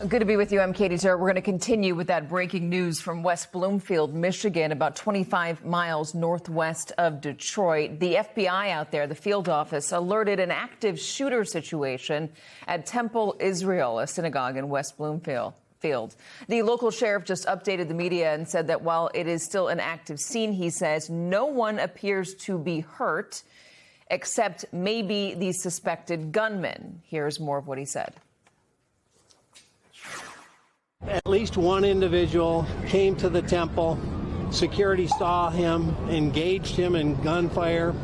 Good to be with you. I'm Katie Tur. We're going to continue with that breaking news from West Bloomfield, Michigan, about 25 miles northwest of Detroit. The FBI out there, the field office, alerted an active shooter situation at Temple Israel, a synagogue in West Bloomfield. The local sheriff just updated the media and said that while it is still an active scene, he says no one appears to be hurt except maybe the suspected gunman. Here's more of what he said. At least one individual came to the temple. Security saw him, engaged him in gunfire.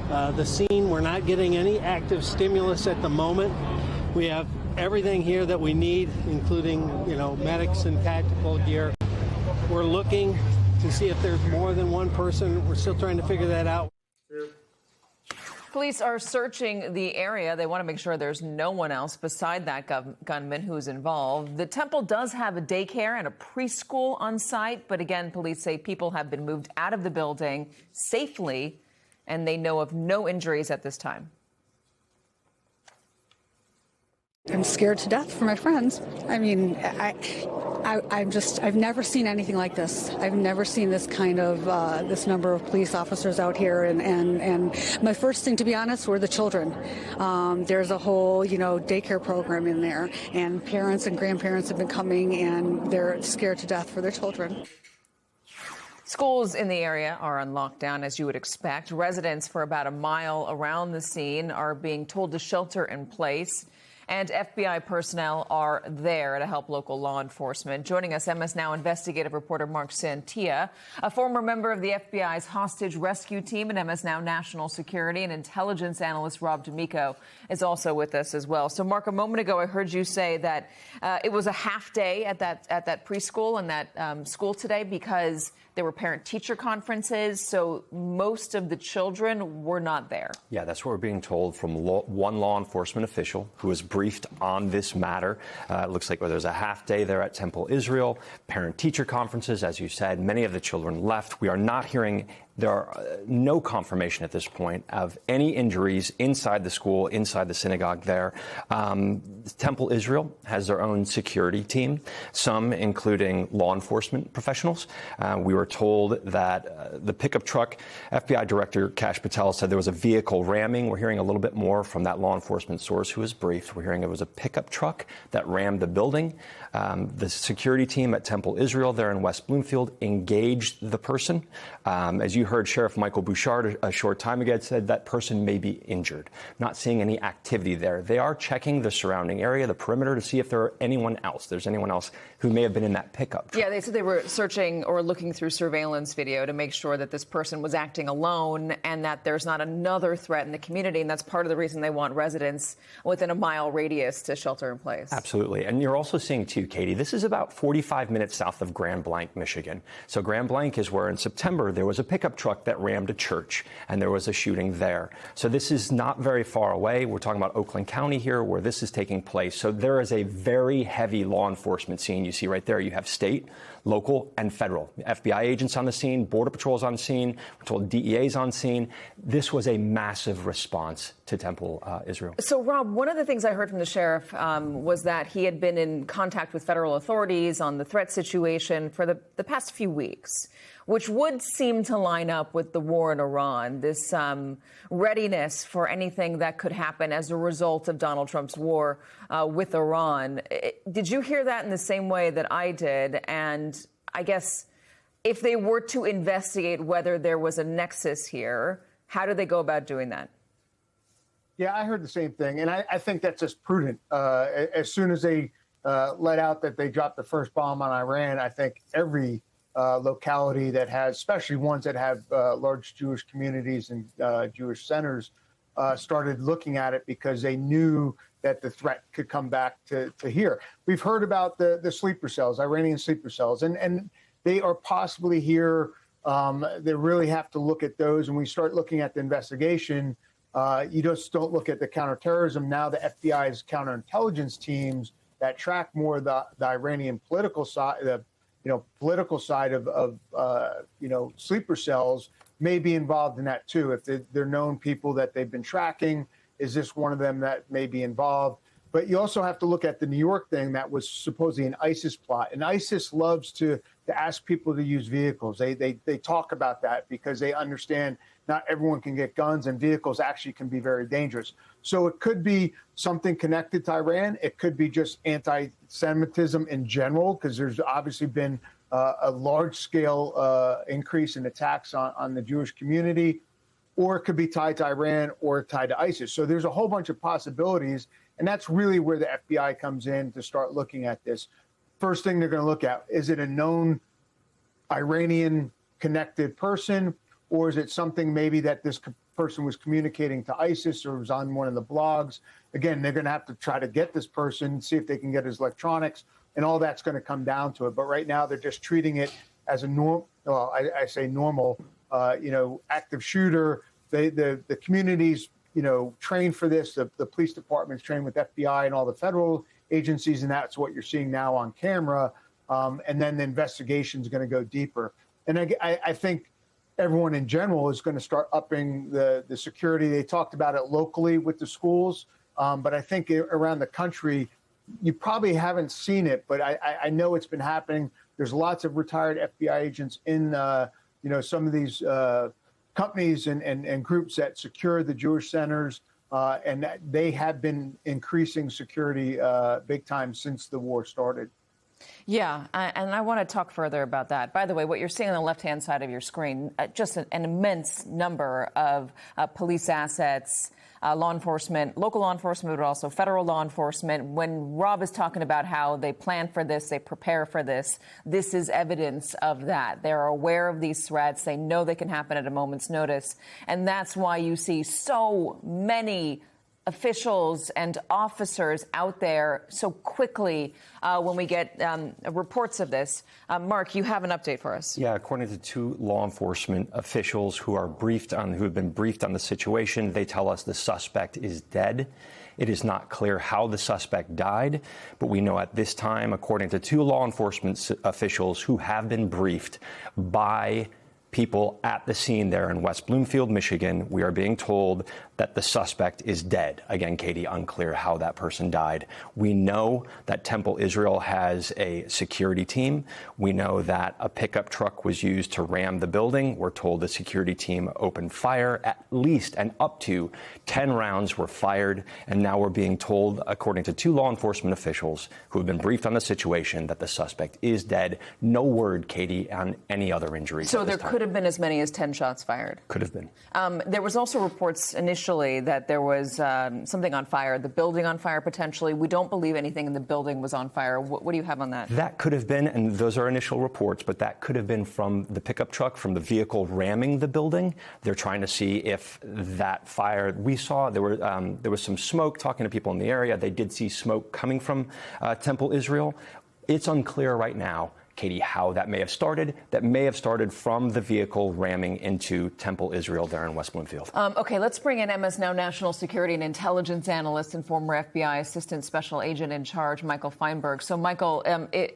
The scene, we're not getting any active stimulus at the moment. We have everything here that we need, including, medics and tactical gear. We're looking to see if there's more than one person. We're still trying to figure that out. Police are searching the area. They want to make sure there's no one else beside that gunman who's involved. The temple does have a daycare and a preschool on site, but again, police say people have been moved out of the building safely, and they know of no injuries at this time. I'm scared to death for my friends. I mean, I've never seen anything like this. I've never seen this kind of, this number of police officers out here. And my first thing, to be honest, were the children. There's a whole, daycare program in there, and parents and grandparents have been coming, and they're scared to death for their children. Schools in the area are on lockdown, as you would expect. Residents for about a mile around the scene are being told to shelter in place. And FBI personnel are there to help local law enforcement. Joining us, MS Now investigative reporter Mark Santia, a former member of the FBI's hostage rescue team, and MS Now national security and intelligence analyst Rob D'Amico is also with us as well. So, Mark, a moment ago, I heard you say that it was a half day at that preschool and that school today because there were parent-teacher conferences, so most of the children were not there. Yeah, that's what we're being told from one law enforcement official who was briefed on this matter. It looks like there's a half day there at Temple Israel, parent-teacher conferences, as you said. Many of the children left. We are not hearing. There are no confirmation at this point of any injuries inside the school, inside the synagogue there. Temple Israel has their own security team, some including law enforcement professionals. We were told that the pickup truck, FBI Director Kash Patel said there was a vehicle ramming. We're hearing a little bit more from that law enforcement source who was briefed. We're hearing it was a pickup truck that rammed the building. The security team at Temple Israel there in West Bloomfield engaged the person. As you heard Sheriff Michael Bouchard a short time ago said that person may be injured. Not seeing any activity there. They are checking the surrounding area, the perimeter, to see if there's anyone else who may have been in that pickup truck. Yeah, they said they were searching or looking through surveillance video to make sure that this person was acting alone and that there's not another threat in the community. And that's part of the reason they want residents within a mile radius to shelter in place. Absolutely. And you're also seeing, too, Katie, this is about 45 minutes south of Grand Blanc, Michigan. So Grand Blanc is where in September there was a pickup truck that rammed a church and there was a shooting there. So this is not very far away. We're talking about Oakland County here where this is taking place. So there is a very heavy law enforcement scene. You see right there, you have state, local, and federal. FBI agents on the scene, Border Patrol's on the scene, we're told DEA's on scene. This was a massive response to Temple Israel. So, Rob, one of the things I heard from the sheriff was that he had been in contact with federal authorities on the threat situation for the past few weeks, which would seem to line up with the war in Iran, this readiness for anything that could happen as a result of Donald Trump's war with Iran. Did you hear that in the same way that I did? And I guess if they were to investigate whether there was a nexus here, how do they go about doing that? Yeah, I heard the same thing. And I think that's just prudent. As soon as they let out that they dropped the first bomb on Iran, I think every locality that has, especially ones that have large Jewish communities and Jewish centers, started looking at it because they knew that the threat could come back to here. We've heard about the sleeper cells, Iranian sleeper cells, and they are possibly here. They really have to look at those. And we start looking at the investigation. You just don't look at the counterterrorism. Now the FBI's counterintelligence teams that track more the Iranian political side, the political side of sleeper cells may be involved in that too. If they're known people that they've been tracking, is this one of them that may be involved? But you also have to look at the New York thing that was supposedly an ISIS plot. And ISIS loves to ask people to use vehicles. They talk about that because they understand not everyone can get guns, and vehicles actually can be very dangerous. So it could be something connected to Iran. It could be just anti-Semitism in general, because there's obviously been a large-scale increase in attacks on the Jewish community. Or it could be tied to Iran or tied to ISIS. So there's a whole bunch of possibilities. And that's really where the FBI comes in to start looking at this. First thing they're going to look at, is it a known Iranian connected person, or is it something maybe that this person was communicating to ISIS or was on one of the blogs? Again, they're going to have to try to get this person, see if they can get his electronics, and all that's going to come down to it. But right now they're just treating it as a normal, well, I say normal, active shooter. The communities, trained for this. The police department's trained with FBI and all the federal agencies, and that's what you're seeing now on camera. And then the investigation is going to go deeper. And I think everyone in general is going to start upping the security. They talked about it locally with the schools, but I think around the country, you probably haven't seen it, but I know it's been happening. There's lots of retired FBI agents in, some of these companies and groups that secure the Jewish centers, and they have been increasing security big time since the war started. Yeah, and I want to talk further about that. By the way, what you're seeing on the left-hand side of your screen, just an immense number of police assets, law enforcement, local law enforcement, but also federal law enforcement. When Rob is talking about how they plan for this, they prepare for this, this is evidence of that. They're aware of these threats. They know they can happen at a moment's notice. And that's why you see so many officials and officers out there so quickly when we get reports of this. Mark, you have an update for us. Yeah, according to two law enforcement officials who have been briefed on the situation, they tell us the suspect is dead. It is not clear how the suspect died, but we know at this time, according to two law enforcement officials who have been briefed by people at the scene there in West Bloomfield, Michigan, we are being told that the suspect is dead. Again, Katie, unclear how that person died. We know that Temple Israel has a security team. We know that a pickup truck was used to ram the building. We're told the security team opened fire. At least and up to 10 rounds were fired. And now we're being told, according to two law enforcement officials who have been briefed on the situation, that the suspect is dead. No word, Katie, on any other injuries. So there could have been as many as 10 shots fired. Could have been. There was also reports initially that there was something on fire, the building on fire potentially. We don't believe anything in the building was on fire. What do you have on that? That could have been, and those are initial reports, but that could have been from the pickup truck, from the vehicle ramming the building. They're trying to see if that fire, we saw there was some smoke. Talking to people in the area, they did see smoke coming from Temple Israel. It's unclear right now, Katie, how that may have started. That may have started from the vehicle ramming into Temple Israel there in West Bloomfield. Okay, let's bring in MS Now national security and intelligence analyst and former FBI assistant special agent in charge, Michael Feinberg. So, Michael,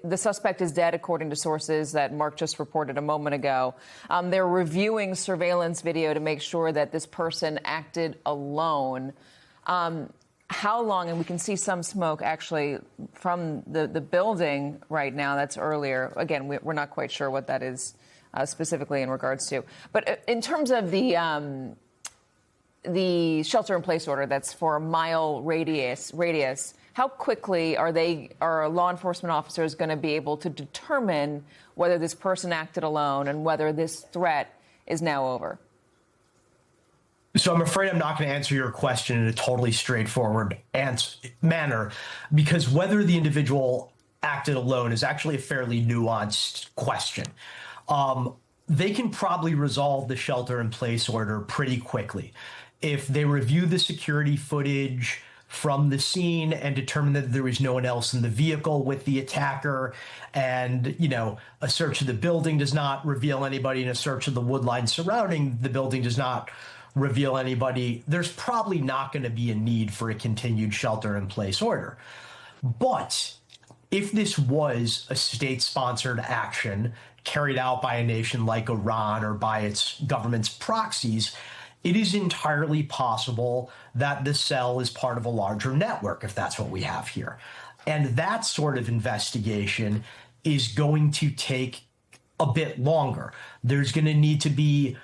the suspect is dead, according to sources that Mark just reported a moment ago. They're reviewing surveillance video to make sure that this person acted alone. How long, and we can see some smoke actually from the building right now, that's earlier. Again, we're not quite sure what that is specifically in regards to. But in terms of the shelter-in-place order that's for a mile radius, how quickly are law enforcement officers going to be able to determine whether this person acted alone and whether this threat is now over? So I'm afraid I'm not going to answer your question in a totally straightforward manner, because whether the individual acted alone is actually a fairly nuanced question. They can probably resolve the shelter-in-place order pretty quickly. If they review the security footage from the scene and determine that there was no one else in the vehicle with the attacker, and, a search of the building does not reveal anybody, and a search of the wood line surrounding the building does not reveal anybody, there's probably not going to be a need for a continued shelter-in-place order. But if this was a state-sponsored action carried out by a nation like Iran or by its government's proxies, it is entirely possible that the cell is part of a larger network, if that's what we have here. And that sort of investigation is going to take a bit longer. There's going to need to be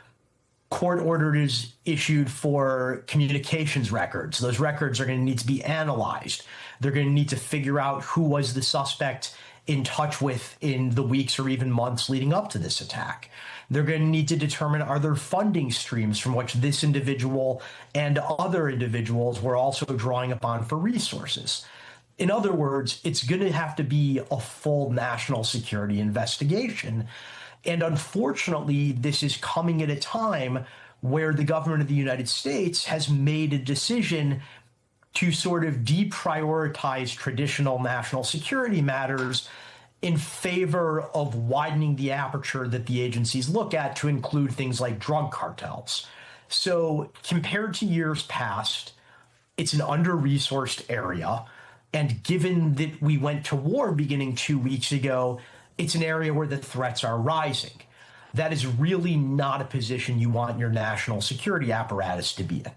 court orders issued for communications records. Those records are going to need to be analyzed. They're going to need to figure out who was the suspect in touch with in the weeks or even months leading up to this attack. They're going to need to determine, are there funding streams from which this individual and other individuals were also drawing upon for resources. In other words, it's going to have to be a full national security investigation. And unfortunately, this is coming at a time where the government of the United States has made a decision to sort of deprioritize traditional national security matters in favor of widening the aperture that the agencies look at to include things like drug cartels. So compared to years past, it's an under-resourced area. And given that we went to war beginning 2 weeks ago, it's an area where the threats are rising. That is really not a position you want your national security apparatus to be in.